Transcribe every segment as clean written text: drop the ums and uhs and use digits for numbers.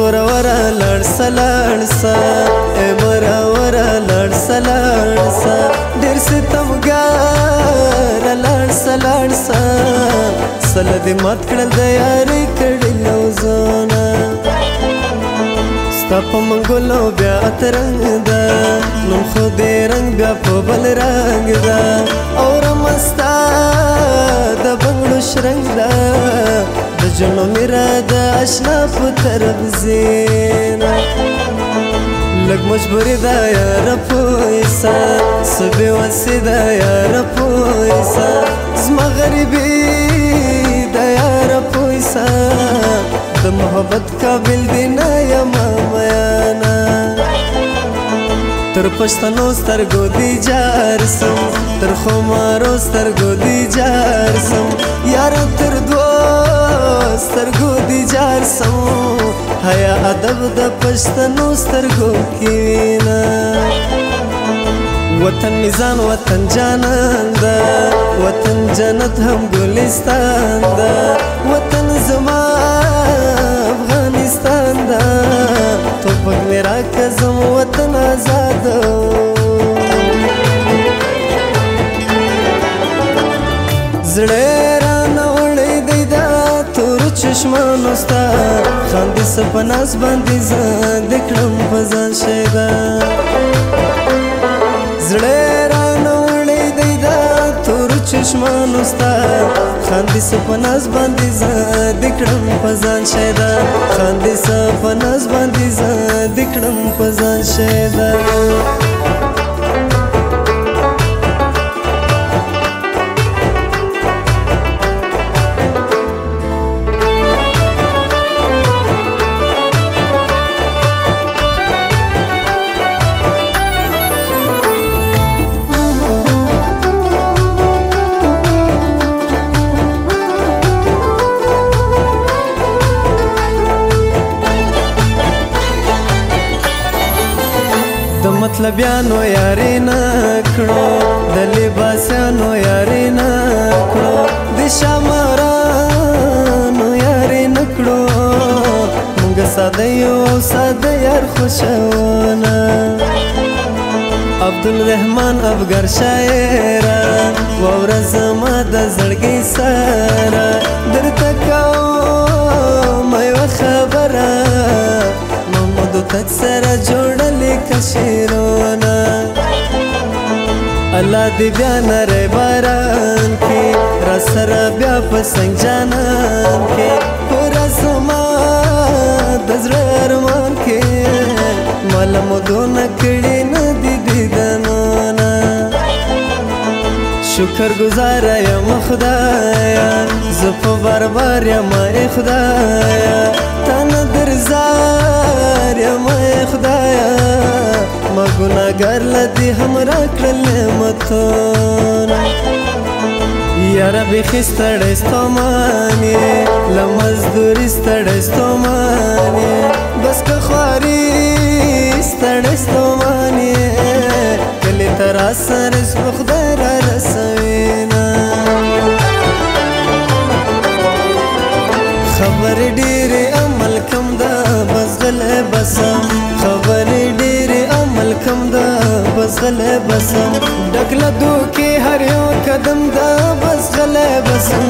زورورا لړسه لړسه ای مرورا لړسه لړسه ډېر ستمګاره لړسه لړسه سله دې مات کړل د یارۍ کړي لوزونه ستا په منګولو بیا اترنګ ده نوم خو دې رنګ بیا په بل رنګ ده اورمه ستا د بنګړو شرنګ ده د جنو میرا د اشنا په طرف زینا لږ مجبوري ده یاره پویسه څه بېوسي ده یاره پویسه زما غریبي ده یاره پویسه د محبت قابل دی نه یمه میانه تر پښتنو سترګو دی جار سم تر خمارو سترګو دی جار سم یاره تر دوو سترګو دی جار سم حیا ادب د پښتنو سترګو کې وینه وطن میزان وطن جانان ده وطن جنت هم ګلستان ده وطن زما افغانستان ده توپک مې راکړه زم وطن آزاد زړه رانه وړی دی دا تورو چشمانو ستا خاندي څه په ناز باندې زه دې کړم په ځان شیدا زړه رانه وړی دی دا تورو چشمانو ستا خاندي څه په ناز باندې زه دې کړم په ځان شیدا خاندي څه په ناز باندې زه دې کړم په ځان شیدا د مطلبیانو یاري نه کړو د لباسیانو یاري نه کړو د شامارانو یاري نه کړو موږ ساده یو ساده یار خوشونه عبدالرحمن افګر شاعره واوره زما د زړګي سره درته کوم یوه خبره تک سره جوړلې کشیرونه الله دې بیا نری باران کې را سره بیا په سنگ جانان کې پوره زما د زړه ارمان کې ماله مو دونه کړي نه دي دیدنونه شکر گزاره یم خدایا زه په بار بار یم ای خدایا تا نه درزار یم ای خدایا ما ګناهګار لدی هم راکړل نعمتونه یاره بیخي ستړی ستومان یې له مزدوري ستړی ستومان یې بس که خواري ستړی ستومان یې کلي ته راسه رزق خدای را رسوینه خبرې ډېرې عمل کم ده بس غلی بسم خبرې ډېرې عمل کم ده بس غلی بسم ډک له دوکې هر یو قدم ده بس غلی بسم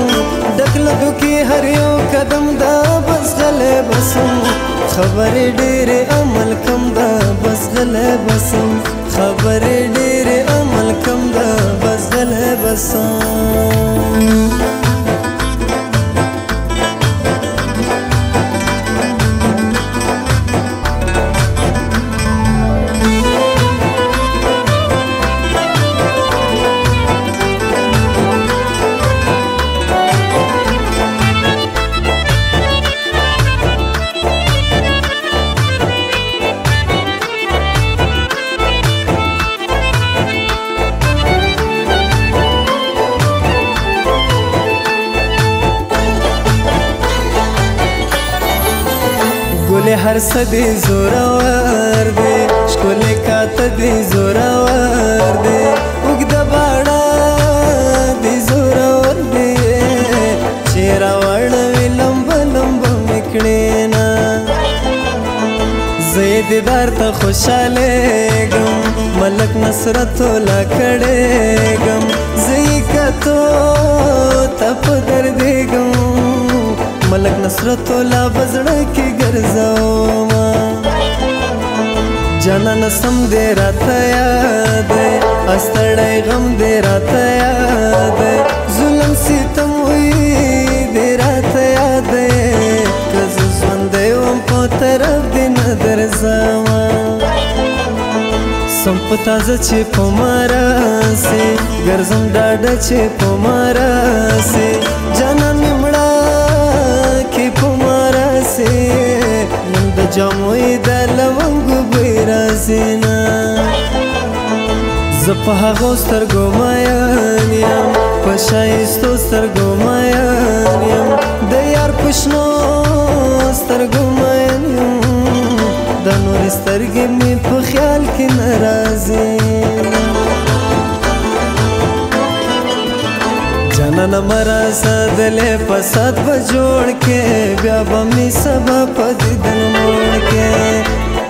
ډک له دوکې هر یو قدم ده بس غلی بسم خبرې ډېرې عمل کم ده بس غلی بسم خبرې ډېرې عمل کم ده بس غلی بسم ګلې هر څه دې زورور دی ښکلې کاته دې زورور دی اوږده باڼه دې زورور دی چې راوړوي لمبه لمبه مې کړې نه دیدار ته خوشحالیږم ملک نصرت الله کړېږم زه یې کتو ته په دردېږم ملک نصرت الله په زړه کې ګرځومه جانانه سم دې راته یاد دی ستړی غم دې راته یاد دی ظلم ستم وي دې راته یاد دی که زه ژوندی وم په طرف دې نه درځمه سم په تازه چې په ما راسې ګرځم ډاډه چې په ما راسې جانان مې مړه کې په ما راسې نن د جامو یې د لونګو بوی راځي نه زه په هغو سترګو مین یم په ښایستو سترګو مین یم د یار په شنو سترګو مین یم دا نورې سترګې مې په خیال کې نه راځي جانانه مه راسه دلې په سات به جوړ کې بیا به مې سبا په دیدن موړ کې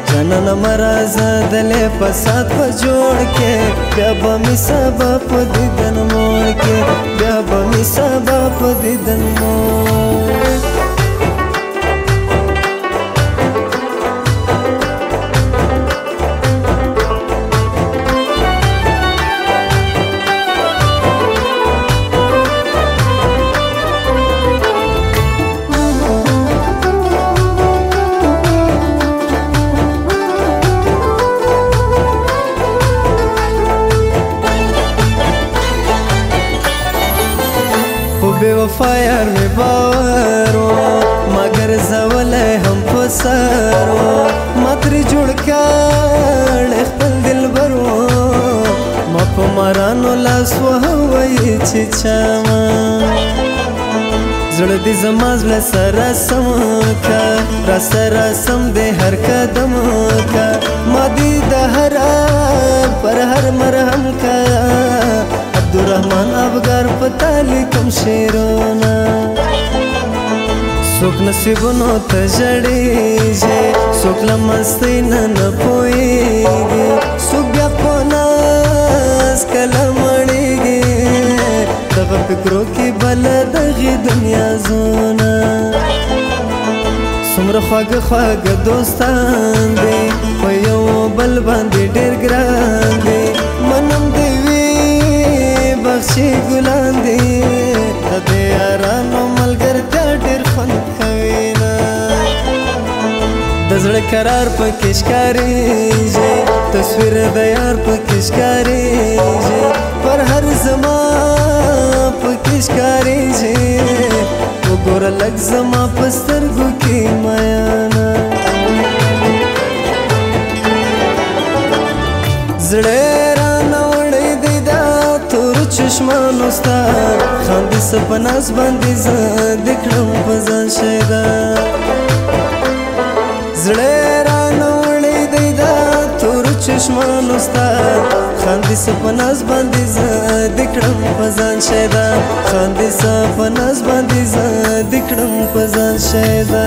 جانانه مه راسه دلې په سات به جوړ کې بیا به مې سبا په دیدن موړ کې بیا به مې سبا په دیدن موړ بے وفا یار می باور و مگر زولی هم پسر و ما تری جوړ کړ خپل دلبر و ما په مارانو لاس وهوی چې چاما زړه دې زما زړه سره سم کا را سره سم دې هر قدم کا ما دې د هر پر هر مرهم کا عبدالرحمن افغار پتا لیکم شیرونا څوک نصیبونو ته ژړېږي څوک له مستۍ نه نه پوهېږي څوک بیا په ناز کله مړېږي دغه فکرو کې بله دغې دنیا زونه څومره خواږه خواږه دوستان دي په یو بل باندې ډېر ګران دي منم دې بخشي ګلان دي د دې یارانو ملګرتیا ډېر خوند کوي نه د زړه قرار پکې ښکارېږي تصویر د یار پکې ښکارېږي پر هر زما پکې ښکارېږي وګوره لږ زما په سترګو کې میانه زړه چشمانو ستا خاندي سپناس باندې زه د کړم په ځان شیدا زړه رانه وړی دی دا تور چشمانو ستا خاندي سپناس باندې زه د کړم په ځان شیدا خاندي سپناس باندې زه د کړم په ځان شیدا